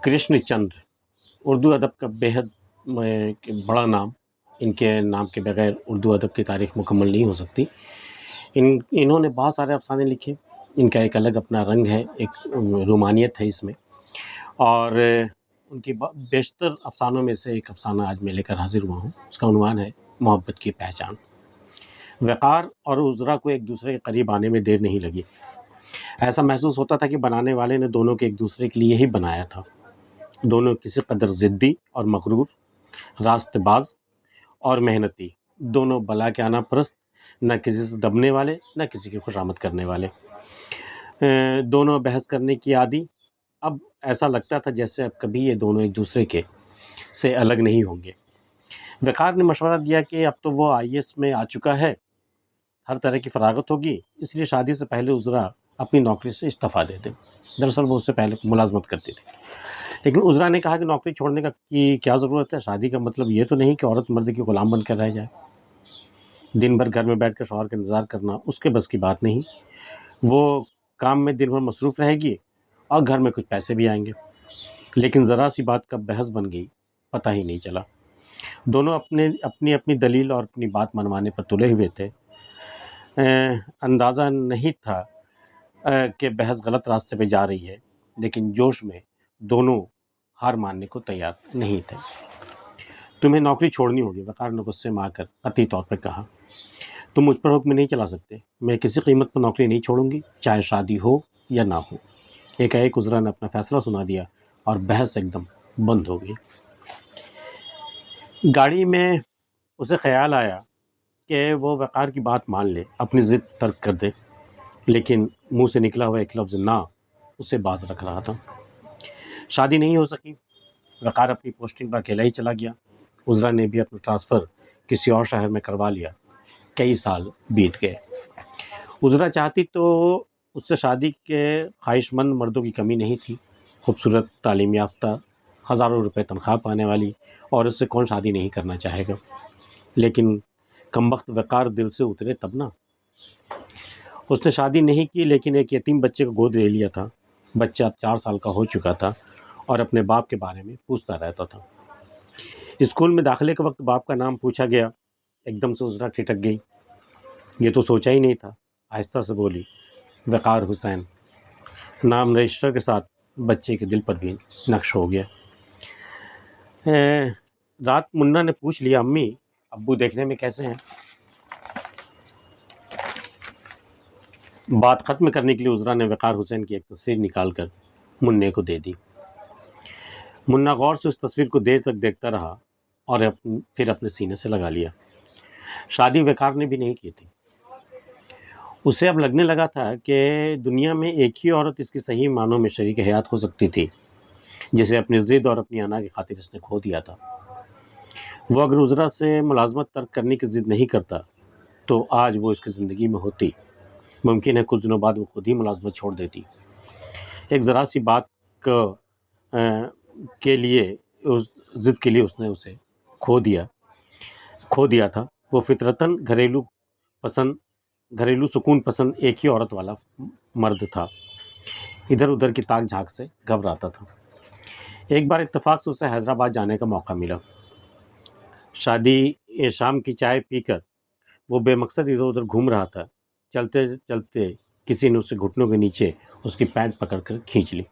کرشن چندر اردو ادب کا بیحد بڑا نام. ان کے نام کے بغیر اردو ادب کی تاریخ مکمل نہیں ہو سکتی. انہوں نے بہت سارے افسانے لکھے. ان کا ایک الگ اپنا رنگ ہے، ایک رومانیت ہے اس میں، اور ان کی بیشتر افسانوں میں سے ایک افسانہ آج میں لے کر حاضر ہوا ہوں. اس کا عنوان ہے محبت کی پہچان. وقار اور عذرا کو ایک دوسرے کے قریب آنے میں دیر نہیں لگی. ایسا محسوس ہوتا تھا کہ بنانے والے نے دونوں کے ایک دوسرے کے لیے ہی بنایا تھا. دونوں کسی قدر ضدی اور مغرور، راست باز اور محنتی، دونوں بلا کے آنا پرست، نہ کسی سے دبنے والے نہ کسی کی خوشامد کرنے والے، دونوں بحث کرنے کی عادی. اب ایسا لگتا تھا جیسے اب کبھی یہ دونوں ایک دوسرے کے سے الگ نہیں ہوں گے. وقار نے مشورہ دیا کہ اب تو وہ IAS میں آ چکا ہے، ہر طرح کی فراغت ہوگی، اس لیے شادی سے پہلے عذرا اپنی نوکری سے استعفیٰ دے دیں. دراصل وہ اس سے پہلے ملازمت کرتی تھی. لیکن عذرا نے کہا کہ نوکری چھوڑنے کی کیا ضرورت ہے؟ شادی کا مطلب یہ تو نہیں کہ عورت مرد کی غلام بن کر رہ جائے. دن بھر گھر میں بیٹھ کر شوہر کا انتظار کرنا اس کے بس کی بات نہیں. وہ کام میں دن بھر مصروف رہے گی اور گھر میں کچھ پیسے بھی آئیں گے. لیکن ذرا سی بات کب بحث بن گئی پتہ ہی نہیں چلا. دونوں اپنی دلیل اور اپنی بات منوانے پر تلے ہوئے تھے. اندازہ نہیں تھا کہ بحث غلط راستے پہ جا رہی ہے، لیکن جوش میں دونوں ہار ماننے کو تیار نہیں تھے. تمہیں نوکری چھوڑنی ہوگی، وقار نے غصے میں آ کر قطعی طور پر کہا. تم مجھ پر حکم نہیں چلا سکتے. میں کسی قیمت پر نوکری نہیں چھوڑوں گی، چاہے شادی ہو یا نہ ہو. ایک عذرا نے اپنا فیصلہ سنا دیا اور بحث ایک دم بند ہو گئی. گاڑی میں اسے خیال آیا کہ وہ وقار کی بات مان لے، اپنی ضد ترک کر دے، لیکن منہ سے نکلا ہوا ایک لفظ نہ اسے باز رکھ رہا تھا. شادی نہیں ہو سکی. وقار اپنی پوسٹنگ پر اکیلا ہی چلا گیا. عذرا نے بھی اپنا ٹرانسفر کسی اور شہر میں کروا لیا. کئی سال بیت گئے. عذرا چاہتی تو اس سے شادی کے خواہش مند مردوں کی کمی نہیں تھی. خوبصورت، تعلیم یافتہ، ہزاروں روپے تنخواہ پانے والی، اور اس سے کون شادی نہیں کرنا چاہے گا. لیکن کمبخت وقار دل سے اترے تب نہ. اس نے شادی نہیں کی، لیکن ایک یتیم بچے کو گود لے لیا تھا. بچہ اب 4 سال کا ہو چکا تھا اور اپنے باپ کے بارے میں پوچھتا رہتا تھا. اسکول میں داخلے کے وقت باپ کا نام پوچھا گیا. ایک دم سے عذرا ٹھٹک گئی. یہ تو سوچا ہی نہیں تھا. آہستہ سے بولی، وقار حسین. نام رجسٹر کے ساتھ بچے کے دل پر بھی نقش ہو گیا. رات منا نے پوچھ لیا، امی ابو دیکھنے میں کیسے ہیں؟ بات ختم کرنے کے لیے عذرا نے وقار حسین کی ایک تصویر نکال کر منّے کو دے دی. منا غور سے اس تصویر کو دیر تک دیکھتا رہا اور پھر اپنے سینے سے لگا لیا. شادی وقار نے بھی نہیں کی تھی. اسے اب لگنے لگا تھا کہ دنیا میں ایک ہی عورت اس کی صحیح معنوں میں شریک حیات ہو سکتی تھی، جسے اپنی ضد اور اپنی انا کی خاطر اس نے کھو دیا تھا. وہ اگر عذرا سے ملازمت ترک کرنے کی ضد نہیں کرتا تو آج وہ اس کی زندگی میں ہوتی. ممکن ہے کچھ دنوں بعد وہ خود ہی ملازمت چھوڑ دیتی. ایک ذرا سی بات کے لیے، اس ضد کے لیے اس نے اسے کھو دیا تھا. وہ فطرتاً گھریلو سکون پسند ایک ہی عورت والا مرد تھا. ادھر ادھر کی تاک جھانک سے گھبراتا تھا. ایک بار اتفاق سے اسے حیدرآباد جانے کا موقع ملا. شام کی چائے پی کر وہ بے مقصد ادھر ادھر گھوم رہا تھا. چلتے چلتے کسی نے اسے گھٹنوں کے نیچے اس کی پینٹ پکڑ کر کھینچ لی.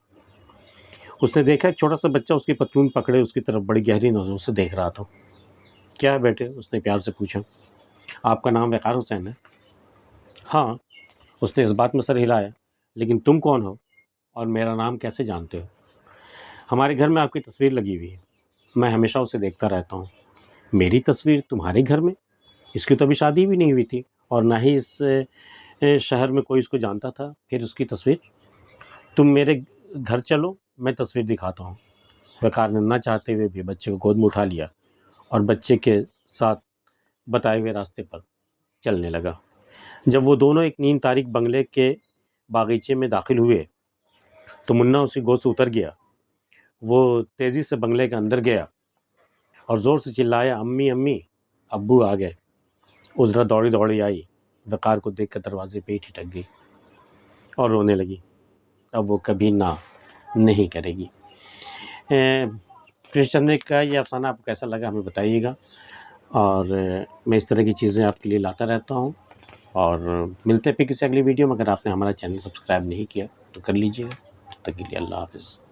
اس نے دیکھا ایک چھوٹا سا بچہ اس کی پتلون پکڑے اس کی طرف بڑی گہری نظروں سے دیکھ رہا تھا. کیا ہے بیٹے؟ اس نے پیار سے پوچھا. آپ کا نام وقار حسین ہے؟ ہاں. اس نے اس بات میں سر ہلایا. لیکن تم کون ہو اور میرا نام کیسے جانتے ہو؟ ہمارے گھر میں آپ کی تصویر لگی ہوئی ہے. میں ہمیشہ اسے دیکھتا رہتا ہوں. میری تصویر تمہارے گھر میں؟ اس کی تو ابھی شادی بھی نہیں ہوئی تھی اور نہ ہی اس شہر میں کوئی اس کو جانتا تھا. پھر اس کی تصویر؟ تم میرے گھر چلو، میں تصویر دکھاتا ہوں. وقار نے نہ چاہتے ہوئے بھی بچے کو گود میں اٹھا لیا اور بچے کے ساتھ بتائے ہوئے راستے پر چلنے لگا. جب وہ دونوں ایک نیم تاریک بنگلے کے باغیچے میں داخل ہوئے تو منا اسی گود سے اتر گیا. وہ تیزی سے بنگلے کے اندر گیا اور زور سے چلایا، امی امی، ابو آ گئے. عذرا دوڑی آئی. وقار کو دیکھ کر دروازے پہ ہی ٹھٹک گئی اور رونے لگی. اب وہ کبھی نہ نہیں کرے گی. پرنس چندر کا یہ افسانہ آپ کو کیسا لگا ہمیں بتائیے گا، اور میں اس طرح کی چیزیں آپ کے لیے لاتا رہتا ہوں، اور ملتے ہیں پھر کسی اگلی ویڈیو میں۔ اگر آپ نے ہمارا چینل سبسکرائب نہیں کیا تو کر لیجیے گا۔ تب تک کے لیے اللہ حافظ۔